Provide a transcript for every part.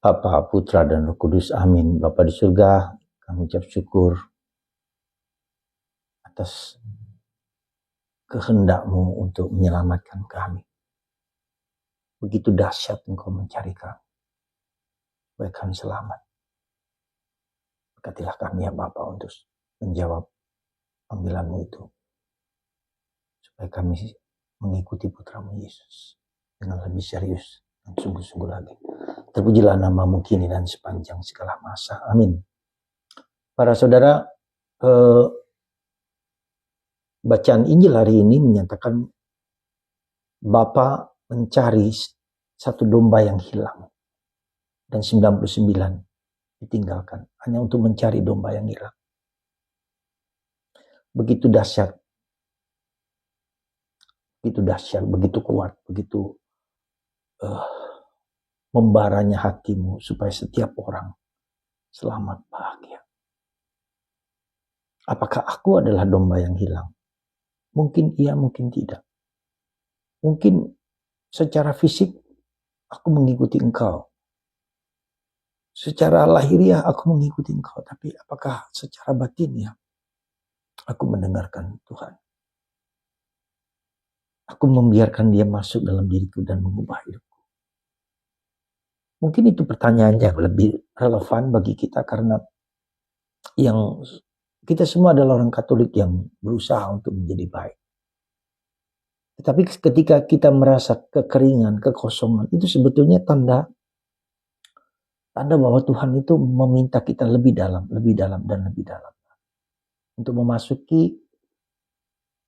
Bapa, Putra, dan Roh Kudus. Amin. Bapa di surga, kami ucap syukur atas kehendak-Mu untuk menyelamatkan kami. Begitu dahsyat Engkau mencari kami, supaya kami selamat. Berkatilah kami ya Bapa untuk menjawab panggilan-Mu itu, supaya kami mengikuti Putra-Mu Yesus dengan lebih serius dan sungguh-sungguh lagi. Terpujilah nama-Mu kini dan sepanjang segala masa. Amin. Para saudara, bacaan Injil hari ini menyatakan Bapa mencari satu domba yang hilang dan 99 ditinggalkan hanya untuk mencari domba yang hilang. Begitu dahsyat, begitu kuat, begitu membaranya hatimu supaya setiap orang selamat bahagia. Apakah aku adalah domba yang hilang? Mungkin iya, mungkin tidak. Mungkin secara fisik aku mengikuti engkau. Secara lahiriah aku mengikuti engkau. Tapi apakah secara batinnya aku mendengarkan Tuhan? Aku membiarkan dia masuk dalam diriku dan mengubah hidupku. Mungkin itu pertanyaan yang lebih relevan bagi kita karena yang kita semua adalah orang Katolik yang berusaha untuk menjadi baik. Tetapi ketika kita merasa kekeringan, kekosongan, itu sebetulnya tanda bahwa Tuhan itu meminta kita lebih dalam, dan lebih dalam. Untuk memasuki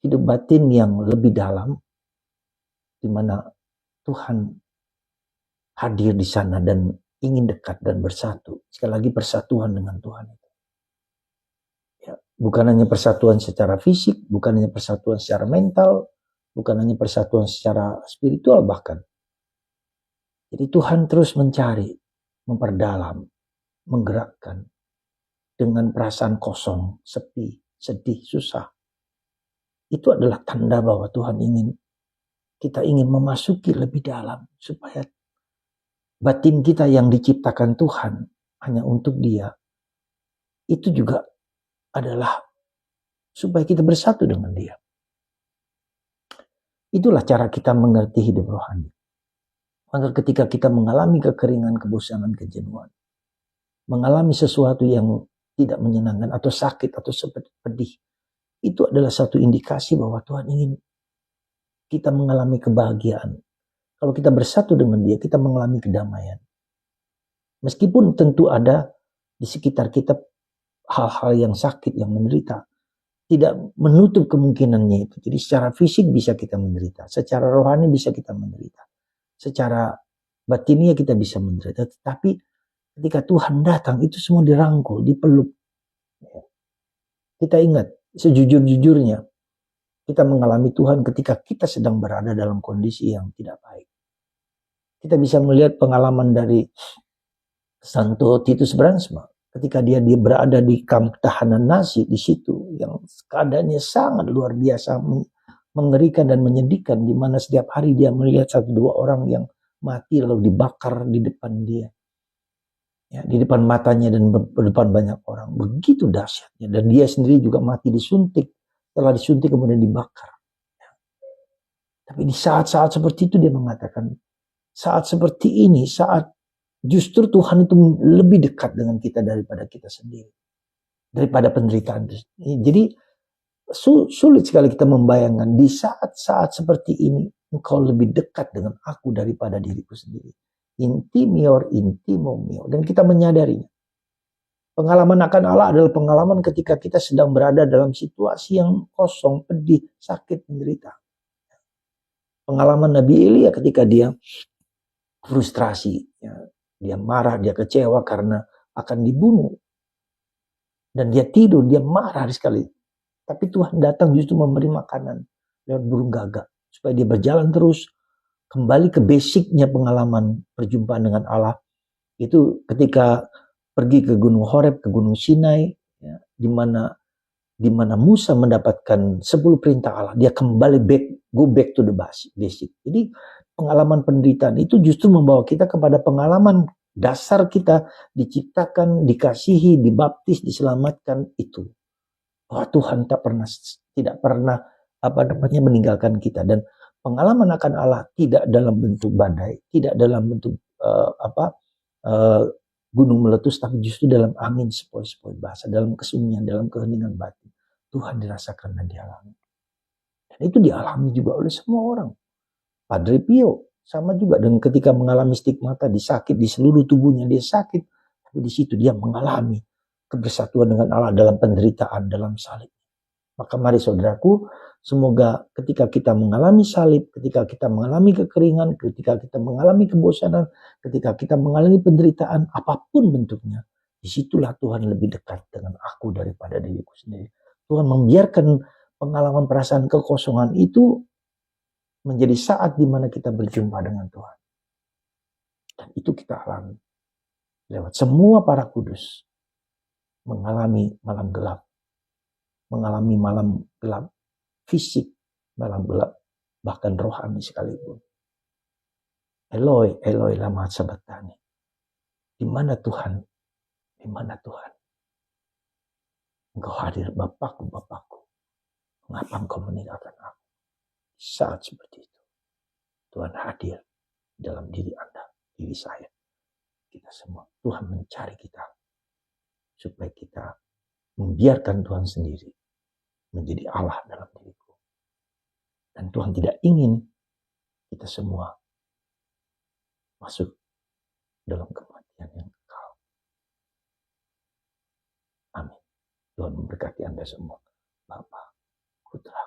hidup batin yang lebih dalam, di mana Tuhan hadir di sana dan ingin dekat dan bersatu. Sekali lagi persatuan dengan Tuhan itu. Ya, bukan hanya persatuan secara fisik, bukan hanya persatuan secara mental, bukan hanya persatuan secara spiritual bahkan. Jadi Tuhan terus mencari, memperdalam, menggerakkan dengan perasaan kosong, sepi, sedih, susah. Itu adalah tanda bahwa Tuhan kita ingin memasuki lebih dalam supaya batin kita yang diciptakan Tuhan hanya untuk Dia, itu juga adalah supaya kita bersatu dengan Dia. Itulah cara kita mengerti hidup rohani. Maka ketika kita mengalami kekeringan, kebosanan, kejenuhan, mengalami sesuatu yang tidak menyenangkan atau sakit atau pedih, itu adalah satu indikasi bahwa Tuhan ingin kita mengalami kebahagiaan. Kalau kita bersatu dengan Dia, kita mengalami kedamaian. Meskipun tentu ada di sekitar kita hal-hal yang sakit, yang menderita, tidak menutup kemungkinannya itu. Jadi secara fisik bisa kita menderita, secara rohani bisa kita menderita, secara batinnya kita bisa menderita. Tetapi ketika Tuhan datang, itu semua dirangkul, dipeluk. Kita ingat, sejujur-jujurnya, kita mengalami Tuhan ketika kita sedang berada dalam kondisi yang tidak baik. Kita bisa melihat pengalaman dari Santo Titus Bransma ketika dia berada di kamp tahanan Nazi di situ yang keadaannya sangat luar biasa, mengerikan dan menyedihkan, di mana setiap hari dia melihat 1-2 orang yang mati lalu dibakar di depan dia. Ya, di depan matanya dan di depan banyak orang. Begitu dahsyatnya. Dan dia sendiri juga mati disuntik. Setelah disuntik kemudian dibakar. Ya. Tapi di saat-saat seperti itu dia mengatakan, saat seperti ini, saat justru Tuhan itu lebih dekat dengan kita daripada kita sendiri. Daripada penderitaan. Jadi sulit sekali kita membayangkan di saat-saat seperti ini, engkau lebih dekat dengan aku daripada diriku sendiri. Intimior intimo mio. Dan kita menyadarinya. Pengalaman akan Allah adalah pengalaman ketika kita sedang berada dalam situasi yang kosong, pedih, sakit, menderita. Pengalaman Nabi Elia ketika dia frustrasi, ya, dia marah, dia kecewa karena akan dibunuh. Dan dia tidur, dia marah sekali. Tapi Tuhan datang justru memberi makanan lewat burung gagak. Supaya dia berjalan terus, kembali ke basicnya pengalaman perjumpaan dengan Allah. Itu ketika pergi ke Gunung Horeb, ke Gunung Sinai, ya, di mana Musa mendapatkan 10 perintah Allah. Dia kembali go back to the basic. Jadi pengalaman penderitaan itu justru membawa kita kepada pengalaman Dasar kita diciptakan, dikasihi, dibaptis, diselamatkan itu. Bahwa Tuhan tidak pernah meninggalkan kita, dan pengalaman akan Allah tidak dalam bentuk badai, tidak dalam bentuk uh, gunung meletus, tapi justru dalam angin sepoi-sepoi bahasa, dalam kesunyian, dalam keheningan batin. Tuhan dirasakan dan dialami. Dan itu dialami juga oleh semua orang. Padre Pio sama juga, dan ketika mengalami stigmata, disakit di seluruh tubuhnya, dia sakit, tapi di situ dia mengalami kebersatuan dengan Allah dalam penderitaan, dalam salib. Maka mari saudaraku, semoga ketika kita mengalami salib, ketika kita mengalami kekeringan, ketika kita mengalami kebosanan, ketika kita mengalami penderitaan, apapun bentuknya, disitulah Tuhan lebih dekat dengan aku daripada diriku sendiri. Tuhan membiarkan pengalaman perasaan kekosongan itu menjadi saat di mana kita berjumpa dengan Tuhan. Dan itu kita alami. Lewat semua para kudus mengalami malam gelap. Mengalami malam gelap fisik, malam gelap bahkan rohani sekalipun. Eloi, Eloi lama sabachthani. Di mana Tuhan? Di mana Tuhan? Engkau hadir, Bapakku, Bapakku. Mengapa engkau meninggalkan aku? Saat seperti itu, Tuhan hadir dalam diri Anda, diri saya, kita semua. Tuhan mencari kita supaya kita membiarkan Tuhan sendiri menjadi Allah dalam diriku. Dan Tuhan tidak ingin kita semua masuk dalam kematian yang kekal. Amin. Tuhan memberkati Anda semua. Bapa, Putra,